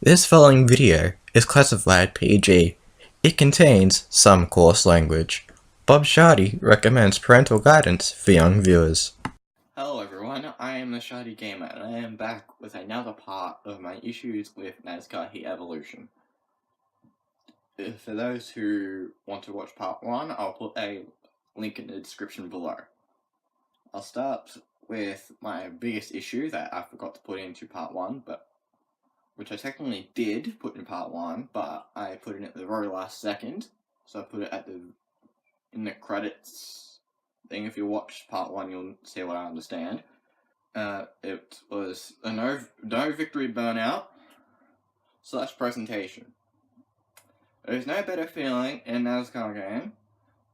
This following video is classified PG. It contains some coarse language. Bob Shardy recommends parental guidance for young viewers. Hello everyone, I am the Shardy Gamer, and I am back with another part of my issues with NASCAR Heat Evolution. For those who want to watch part 1, I'll put a link in the description below. I'll start with my biggest issue that I forgot to put into part 1, which I technically did put in part 1, but I put it at the very last second, so I put it in the credits thing. If you watch part 1, you'll see what I understand. It was a no victory burnout / presentation. There's no better feeling in a NASCAR game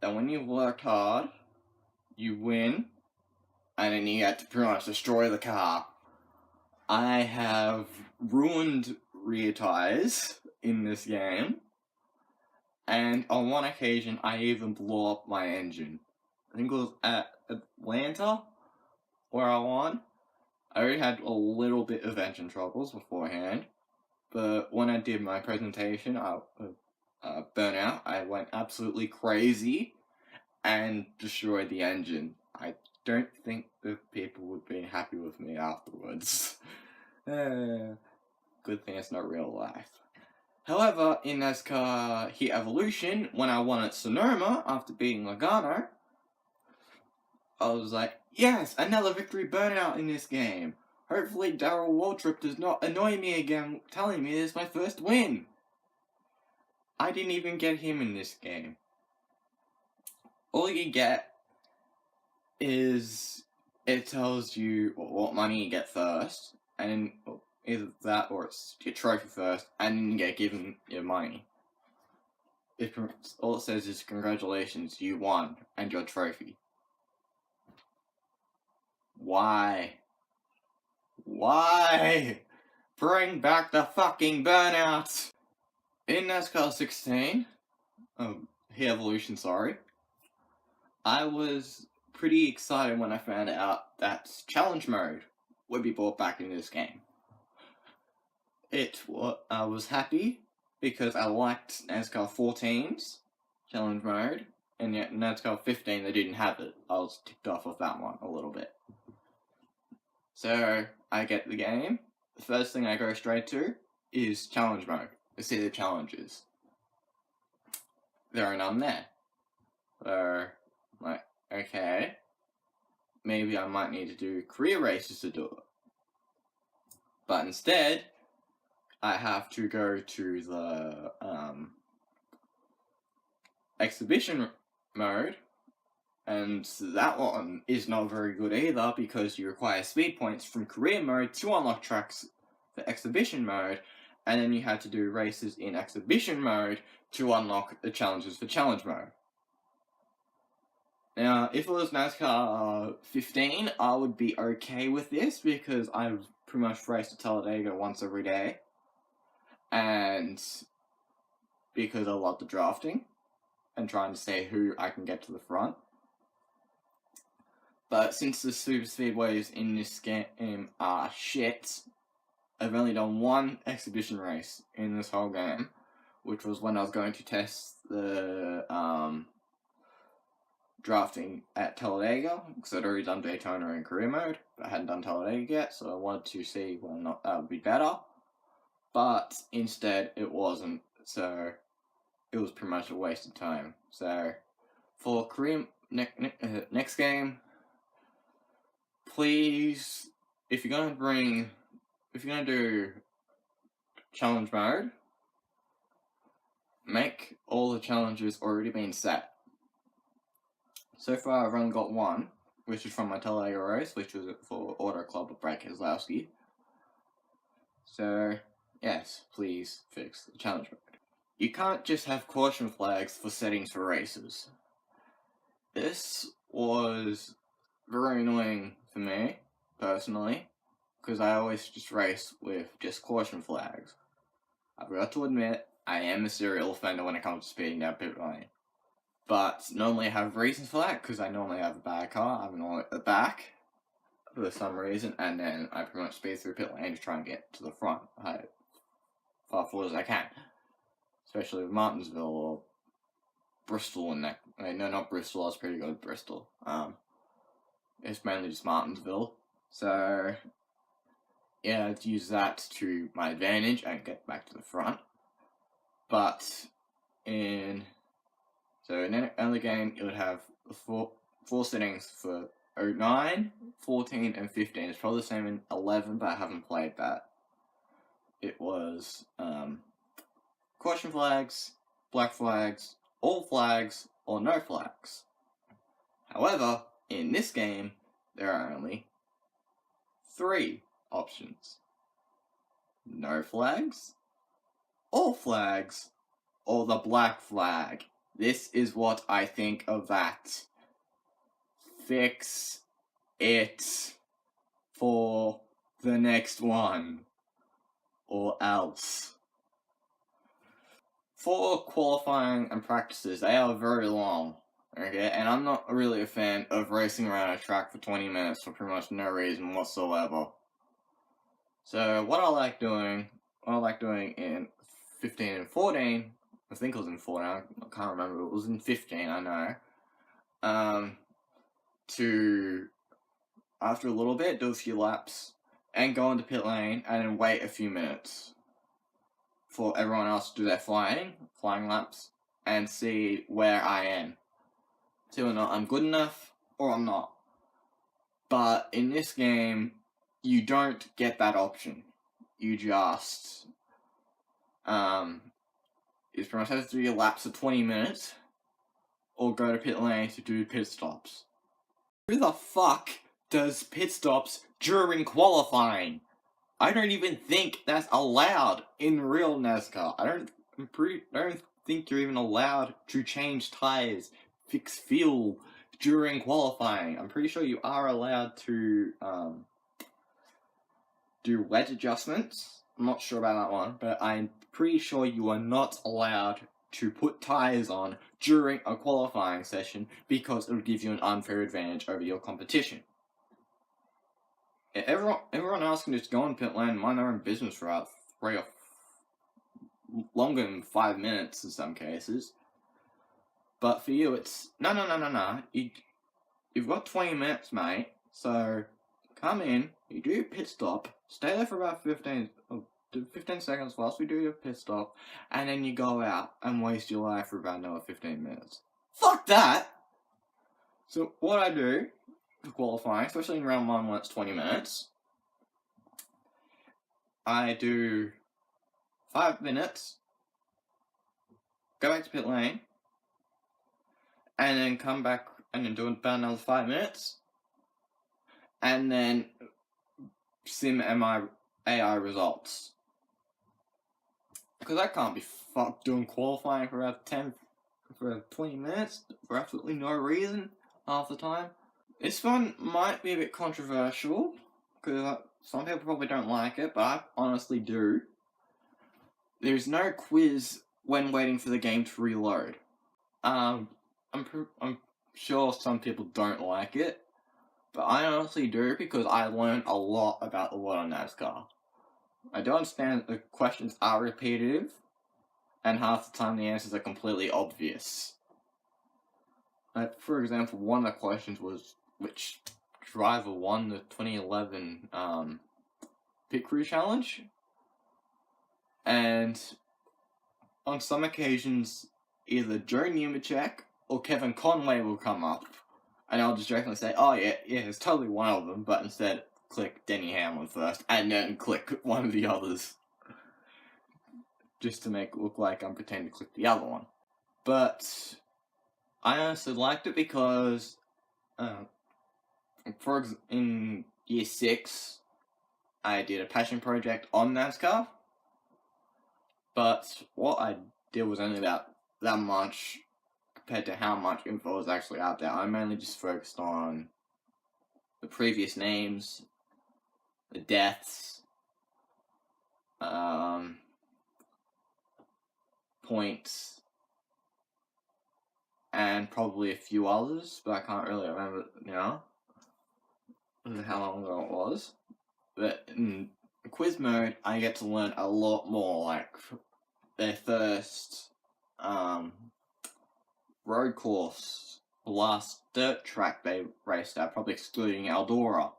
than when you've worked hard, you win, and then you get to pretty much destroy the car. I have ruined rear tires in this game, and on one occasion I even blew up my engine. I think it was at Atlanta where I won. I already had a little bit of engine troubles beforehand, but when I did my presentation, burnout, I went absolutely crazy and destroyed the engine. I don't think the people would be happy with me afterwards. Good thing it's not real life. However, in NASCAR Heat Evolution, when I won at Sonoma after beating Logano, I was like, yes, another victory burnout in this game. Hopefully Darrell Waltrip does not annoy me again telling me this is my first win. I didn't even get him in this game. All you get is it tells you what money you get first, and either that or it's your trophy first, and then you get given your money. All it says is congratulations, you won, and your trophy. Why? Why? Bring back the fucking burnouts! In NASCAR 16, Heat Evolution, sorry, I was pretty excited when I found out that challenge mode would be brought back into this game. I was happy because I liked NASCAR 14's challenge mode, and yet NASCAR 15 they didn't have it. I was ticked off with that one a little bit. So I get the game. The first thing I go straight to is challenge mode to see the challenges. There are none there. So, like, okay, maybe I might need to do career races to do it. But instead, I have to go to the exhibition mode, and that one is not very good either because you require speed points from career mode to unlock tracks for exhibition mode, and then you had to do races in exhibition mode to unlock the challenges for challenge mode. Now, if it was NASCAR 15, I would be okay with this because I've pretty much raced at Talladega once every day, and because I love the drafting and trying to see who I can get to the front. But since the super speedways in this game are shit, I've only done one exhibition race in this whole game, which was when I was going to test the drafting at Talladega, because I'd already done Daytona in career mode, but I hadn't done Talladega yet, so I wanted to see whether or not that would be better. But instead, it wasn't, so it was pretty much a waste of time. So for career next game, please, if you're gonna do challenge mode, make all the challenges already been set. So far, I've only got one, which is from my Talladega race, which was for Auto Club of Brad Keselowski. So, yes, please fix the challenge mode. You can't just have caution flags for settings for races. This was very annoying for me, personally, because I always just race with just caution flags. I've got to admit, I am a serial offender when it comes to speeding down pit lane. But normally I have reasons for that, because I normally have a bad car, I'm normally at the back for some reason, and then I pretty much speed through pit lane to try and get to the front. I far forward as I can, especially with Martinsville or Bristol and that. No, not Bristol. I was pretty good at Bristol. It's mainly just Martinsville. So yeah, I'd use that to my advantage and get back to the front. But in early game, it would have four settings for 09, 14, and 15. It's probably the same in 11, but I haven't played that. It was caution flags, black flags, all flags, or no flags. However, in this game, there are only 3 options. No flags, all flags, or the black flag. This is what I think of that. Fix it for the next one, or else. For qualifying and practices, they are very long, okay? And I'm not really a fan of racing around a track for 20 minutes for pretty much no reason whatsoever. So what I like doing in 15 and 14, I think it was in 14, I can't remember, it was in 15, I know, to, after a little bit, do a few laps, and go into pit lane, and then wait a few minutes for everyone else to do their flying laps, and see where I am. See whether or not I'm good enough, or I'm not. But in this game, you don't get that option. You just, you pretty much have to do your laps for 20 minutes, or go to pit lane to do pit stops. Who the fuck does pit stops during qualifying? I don't even think that's allowed in real NASCAR. I don't think you're even allowed to change tires, fix fuel during qualifying. I'm pretty sure you are allowed to do wedge adjustments. I'm not sure about that one, but I'm pretty sure you are not allowed to put tires on during a qualifying session because it would give you an unfair advantage over your competition. Everyone else can just go on pit lane and mind their own business for about longer than 5 minutes in some cases. But for you, it's no. You've got 20 minutes, mate. So come in, you do your pit stop, stay there for about 15 seconds whilst we do your pit stop, and then you go out and waste your life for about another 15 minutes. Fuck that! So what I do for qualifying, especially in round 1 when it's 20 minutes, I do 5 minutes, go back to pit lane, and then come back and then do about another 5 minutes, and then sim AI results. Because I can't be fucked doing qualifying for about 20 minutes for absolutely no reason half the time. This one might be a bit controversial, because some people probably don't like it, but I honestly do. There's no quiz when waiting for the game to reload. I'm sure some people don't like it, but I honestly do because I learned a lot about the world of NASCAR. I do understand the questions are repetitive, and half the time the answers are completely obvious. Like, for example, one of the questions was which driver won the 2011 Pit Crew Challenge, and on some occasions, either Joe Nemechek or Kevin Conway will come up, and I'll just jokingly say, oh yeah, it's totally one of them, but instead click Denny Hamlin first, and then click one of the others. Just to make it look like I'm pretending to click the other one. But I honestly liked it because, in year 6, I did a passion project on NASCAR, but what I did was only about that much compared to how much info was actually out there. I mainly just focused on the previous names, the deaths, points, and probably a few others, but I can't really remember now how long ago it was. But quiz mode, I get to learn a lot more, like their first road course, the last dirt track they raced at, probably excluding Eldora.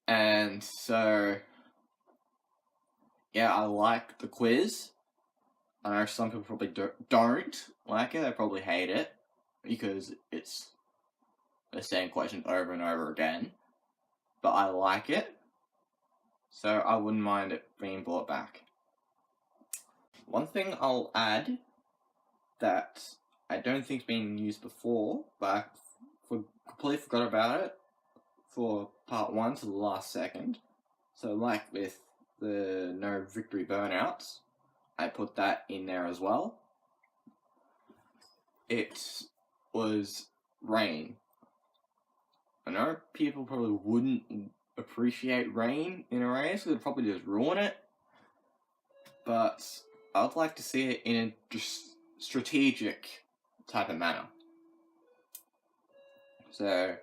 And so, yeah, I like the quiz. I know some people probably don't like it, they probably hate it, because it's the same question over and over again. But I like it, so I wouldn't mind it being brought back. One thing I'll add that I don't think's been used before, but I completely forgot about it for part 1 to the last second. So like with the no victory burnouts, I put that in there as well. It was rain. I know people probably wouldn't appreciate rain in a race, because it'd probably just ruin it. But I'd like to see it in a strategic type of manner. So,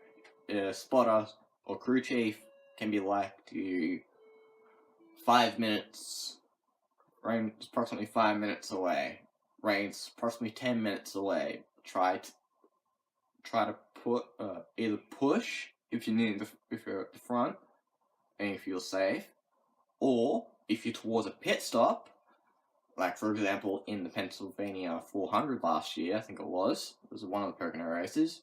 a spotter or crew chief can be like to 5 minutes, rain's approximately 5 minutes away, rain's approximately 10 minutes away. Try to put either push if you need if you're at the front and if you're safe, or if you're towards a pit stop, like for example in the Pennsylvania 400 last year, I think it was one of the Pocono races,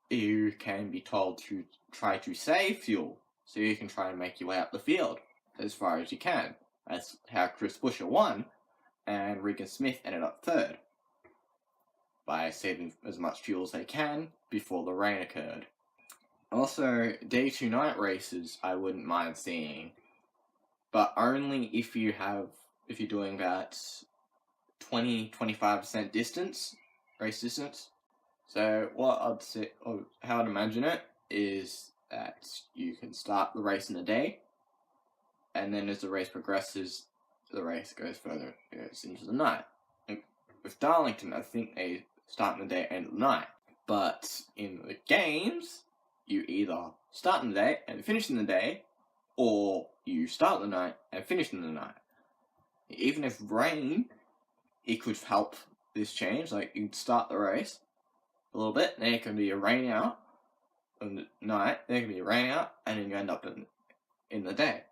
you can be told to try to save fuel, so you can try and make your way up the field as far as you can. That's how Chris Buescher won, and Regan Smith ended up third, by saving as much fuel as they can before the rain occurred. Also, day to night races I wouldn't mind seeing, but only if you're doing about 20-25% distance, race distance. So what I'd say, or how I'd imagine it, is that you can start the race in the day, and then as the race progresses, the race goes further, goes into the night. And with Darlington, I think they start in the day and end the night. But in the games, you either start in the day and finish in the day, or you start the night and finish in the night. Even if rain, it could help this change. Like, you start the race a little bit, then it can be a rain out in the night, then it can be a rain out, and then you end up in the day,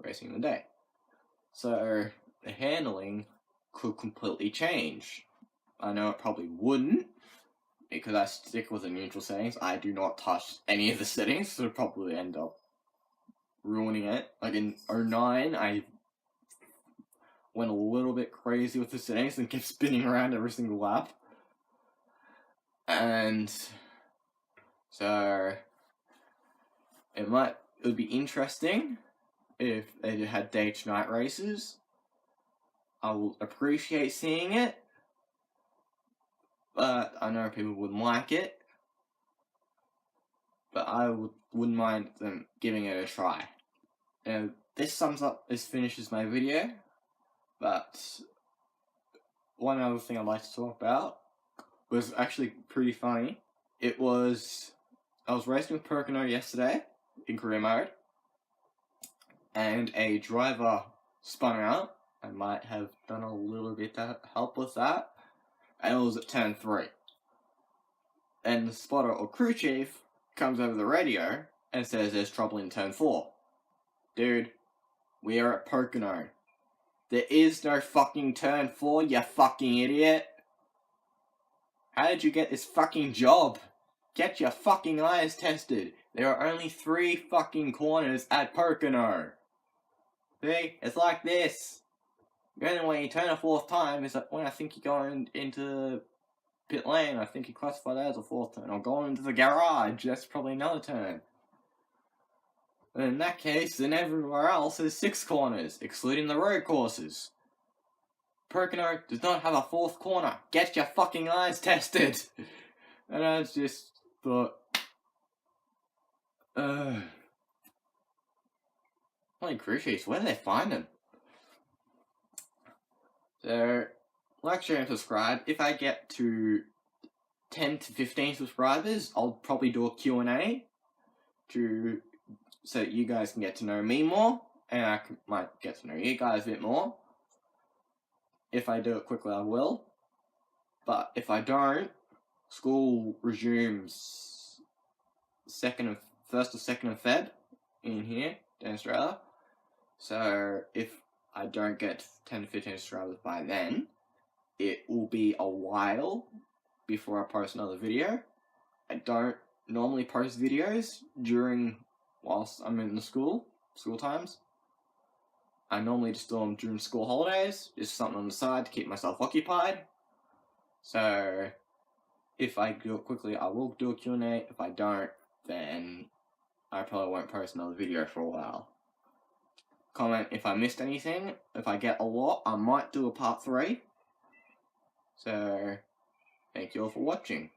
racing in the day. So the handling could completely change. I know it probably wouldn't, because I stick with the neutral settings. I do not touch any of the settings, so it'll probably end up ruining it. Like in 09, I went a little bit crazy with the settings and kept spinning around every single lap. And so it would be interesting if they had day to night races. I will appreciate seeing it, but I know people wouldn't like it. But I wouldn't mind them giving it a try. Now, this finishes my video, but one other thing I'd like to talk about was actually pretty funny. I was racing with Pocono yesterday in career mode, and a driver spun out. I might have done a little bit to help with that, and it was at turn 3. And the spotter or crew chief comes over the radio and says there's trouble in turn 4. Dude, we are at Pocono. There is no fucking turn 4, you fucking idiot. How did you get this fucking job? Get your fucking eyes tested. There are only 3 fucking corners at Pocono. See? It's like this. The only way you turn a 4th time is when I think you're going into pit lane. I think you classify that as a 4th turn. Or going into the garage. That's probably another turn. And in that case, then everywhere else is 6 corners, excluding the road courses. Pocono does not have a 4th corner. Get your fucking eyes tested. And I just thought, holy crew chiefs, where do they find them? So, like, share, and subscribe. If I get to 10 to 15 subscribers, I'll probably do a Q&A to so you guys can get to know me more, and I might get to know you guys a bit more. If I do it quickly, I will. But if I don't, school resumes 1st or 2nd of Feb in here in Australia. So if I don't get 10 to 15 subscribers by then, it will be a while before I post another video. I don't normally post videos whilst I'm in the school times. I normally just do them during school holidays, just something on the side to keep myself occupied. So if I do it quickly, I will do a Q&A. If I don't, then I probably won't post another video for a while. Comment if I missed anything. If I get a lot, I might do a part 3. So, thank you all for watching.